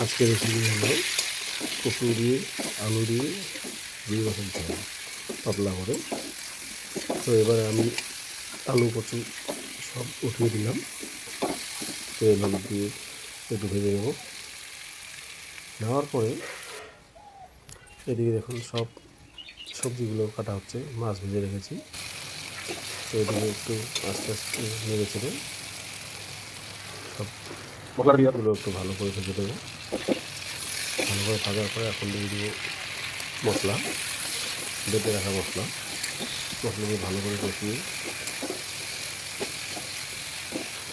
আজকের রেসিপি হলো কচু দিয়ে আলু দিয়ে রুই মাছের ঝোল পাতলা করে। তো এবারে আমি আলু কচু সব উঠিয়ে দিলাম, তেল হলুদ দিয়ে একটু ভেজে নেব। নেওয়ার পরে এদিকে দেখুন সব সবজিগুলো কাটা হচ্ছে, মাছ ভেজে রেখেছি। তো এদিকে একটু আস্তে আস্তে নেড়ে ছেড়ে সব মশলাগুলো একটু ভালো করে ভেজে দেবো। ভালো করে ভাজার পরে এখন দিয়ে দেবো মশলা, বেটে রাখা মশলাগুলো ভালো করে কষিয়ে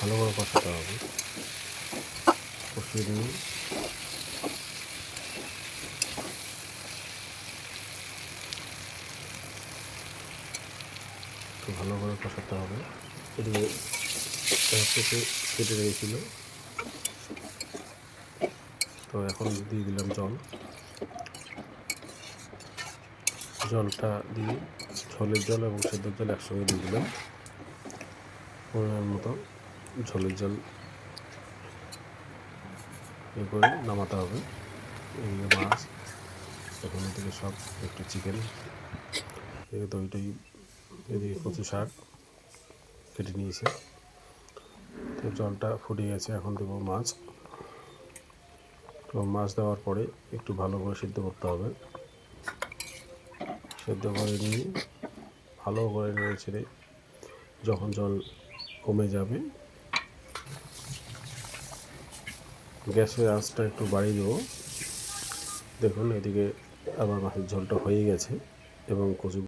ভালো করে কষাতে হবে। কষিয়ে নিয়ে একটু ভালো করে কষাতে হবে। এদিকে পেঁপে কেটে রেখেছিল, তো এখন দিয়ে দিলাম জলটা দিয়ে ঝোলের জল এবং সেদ্ধর জল একসঙ্গে দিয়ে দিলাম। পরিমাণ মতো ঝোলের জল করে নামাতে হবে। এদিকে মাছ, এখন এদিকে সব একটু চিকেন, এদিকে দইটাই, এদিকে কচু শাক কেটে নিয়েছে। তো জলটা ফুটে গেছে, এখন দেবো মাছ। তো মাছ দেওয়ার পরে একটু ভালো করে সিদ্ধ করতে হবে। সিদ্ধ করে নিয়ে ভালো করে নেড়ে ছেড়ে যখন জল কমে যাবে গ্যাসের আঁচটা একটু বাড়িয়ে দেবো। দেখুন এদিকে আবার মাছের ঝোলটা হয়ে গেছে এবং কচু